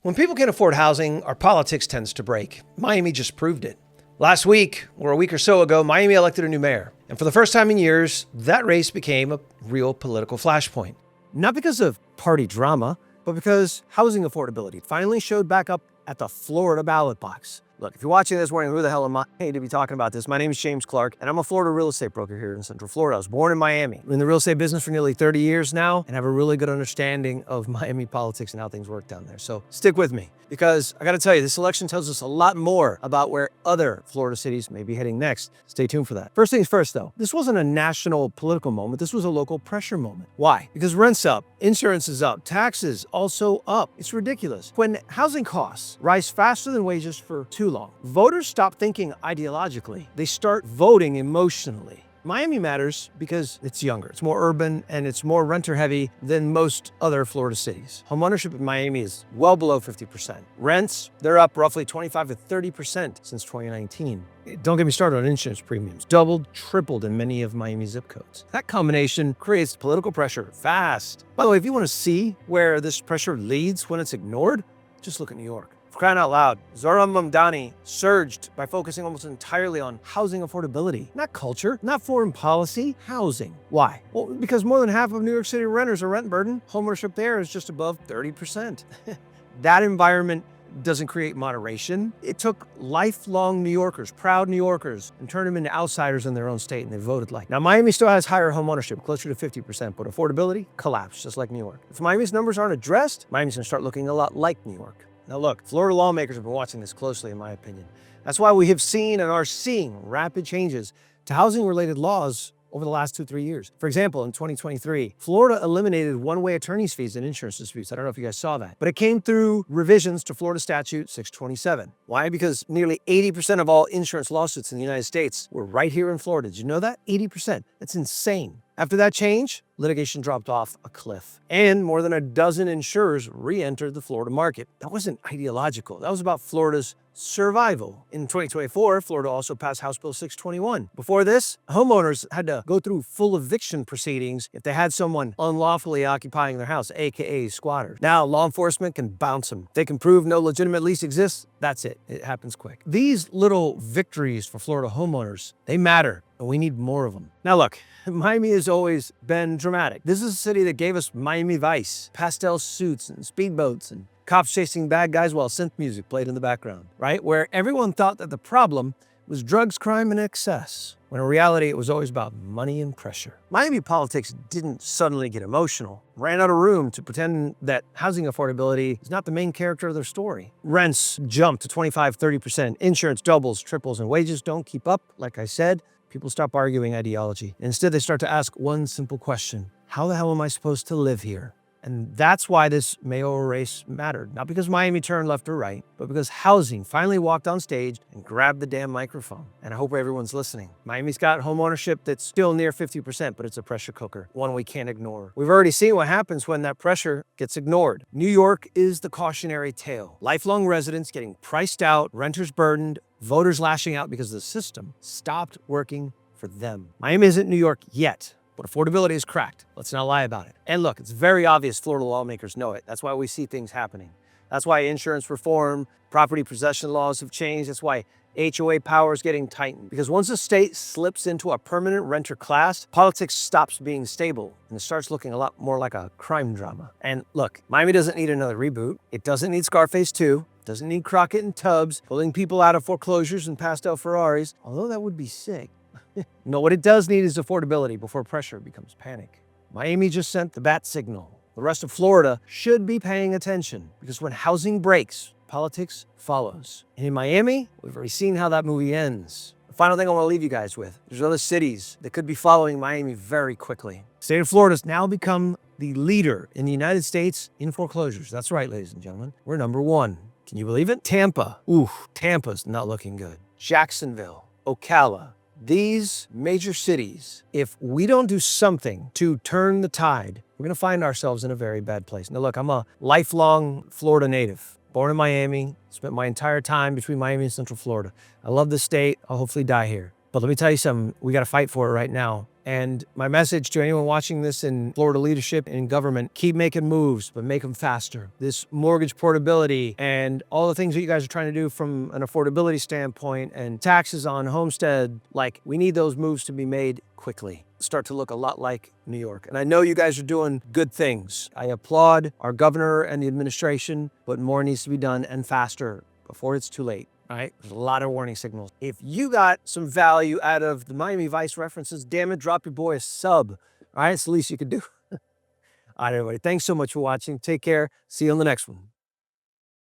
When people can't afford housing, our politics tends to break. Miami just proved it. Last week, or a week or so ago, Miami elected a new mayor. And for the first time in years, that race became a real political flashpoint. Not because of party drama, but because housing affordability finally showed back up at the Florida ballot box. Look, if you're watching this wondering who the hell am I to be talking about this, my name is James Clark, and I'm a Florida real estate broker here in Central Florida. I was born in Miami. I'm in the real estate business for nearly 30 years now, and have a really good understanding of Miami politics and how things work down there. So stick with me, because I gotta tell you, this election tells us a lot more about where other Florida cities may be heading next. Stay tuned for that. First things first though, this wasn't a national political moment, this was a local pressure moment. Why? Because rent's up, insurance is up, taxes also up. It's ridiculous. When housing costs rise faster than wages for too long, voters stop thinking ideologically. They start voting emotionally. Miami matters because it's younger, it's more urban, and it's more renter heavy than most other Florida cities. Homeownership in Miami is well below 50%. Rents, they're up roughly 25 to 30% since 2019. Don't get me started on insurance premiums. Doubled, tripled in many of Miami's zip codes. That combination creates political pressure fast. By the way, if you want to see where this pressure leads when it's ignored, just look at New York. For crying out loud, Zohran Mamdani surged by focusing almost entirely on housing affordability. Not culture, not foreign policy, housing. Why? Well, because more than half of New York City renters are rent burdened. Homeownership there is just above 30%. That environment doesn't create moderation. It took lifelong New Yorkers, proud New Yorkers, and turned them into outsiders in their own state, and they voted like. Now, Miami still has higher homeownership, closer to 50%, but affordability collapsed, just like New York. If Miami's numbers aren't addressed, Miami's gonna start looking a lot like New York. Now look, Florida lawmakers have been watching this closely, in my opinion. That's why we have seen and are seeing rapid changes to housing-related laws over the last 2-3 years. For example, in 2023, Florida eliminated one-way attorney's fees in insurance disputes. I don't know if you guys saw that, but it came through revisions to Florida Statute 627. Why? Because nearly 80% of all insurance lawsuits in the United States were right here in Florida. Did you know that? 80%. That's insane. After that change, litigation dropped off a cliff, and more than a dozen insurers re-entered the Florida market. That wasn't ideological. That was about Florida's survival. In 2024, Florida also passed House Bill 621. Before this, homeowners had to go through full eviction proceedings if they had someone unlawfully occupying their house, aka squatters. Now, law enforcement can bounce them. They can prove no legitimate lease exists. That's it. It happens quick. These little victories for Florida homeowners, they matter, and we need more of them. Now look, Miami has always been dramatic. This is a city that gave us Miami Vice, pastel suits and speedboats and cops chasing bad guys while synth music played in the background, right? Where everyone thought that the problem was drugs, crime, and excess, when in reality it was always about money and pressure. Miami politics didn't suddenly get emotional, ran out of room to pretend that housing affordability is not the main character of their story. Rents jump to 25-30%, insurance doubles, triples, and wages don't keep up. Like I said, people stop arguing ideology. Instead, they start to ask one simple question: how the hell am I supposed to live here? And that's why this mayoral race mattered. Not because Miami turned left or right, but because housing finally walked on stage and grabbed the damn microphone. And I hope everyone's listening. Miami's got home ownership that's still near 50%, but it's a pressure cooker, one we can't ignore. We've already seen what happens when that pressure gets ignored. New York is the cautionary tale. Lifelong residents getting priced out, renters burdened, voters lashing out because the system stopped working for them. Miami isn't New York yet, but affordability is cracked. Let's not lie about it. And look, it's very obvious Florida lawmakers know it. That's why we see things happening. That's why insurance reform, property possession laws have changed. That's why HOA power is getting tightened. Because once a state slips into a permanent renter class, politics stops being stable and it starts looking a lot more like a crime drama. And look, Miami doesn't need another reboot. It doesn't need Scarface 2. It doesn't need Crockett and Tubbs pulling people out of foreclosures and pastel Ferraris, although that would be sick. No, what it does need is affordability before pressure becomes panic. Miami just sent the bat signal. The rest of Florida should be paying attention, because when housing breaks, politics follows. And in Miami, we've already seen how that movie ends. The final thing I want to leave you guys with, there's other cities that could be following Miami very quickly. The state of Florida has now become the leader in the United States in foreclosures. That's right, ladies and gentlemen. We're #1. Can you believe it? Tampa. Ooh, Tampa's not looking good. Jacksonville, Ocala. These major cities, if we don't do something to turn the tide, we're going to find ourselves in a very bad place. Now look, I'm a lifelong Florida native, born in Miami, spent my entire time between Miami and Central Florida. I love the state. I'll hopefully die here. But let me tell you something, we got to fight for it right now. And my message to anyone watching this in Florida leadership and in government, keep making moves, but make them faster. This mortgage portability and all the things that you guys are trying to do from an affordability standpoint and taxes on homestead, like, we need those moves to be made quickly. Start to look a lot like New York. And I know you guys are doing good things. I applaud our governor and the administration, but more needs to be done and faster before it's too late. All right, there's a lot of warning signals. If you got some value out of the Miami Vice references, damn it, drop your boy a sub. All right, it's the least you could do. All right, everybody, thanks so much for watching. Take care. See you on the next one.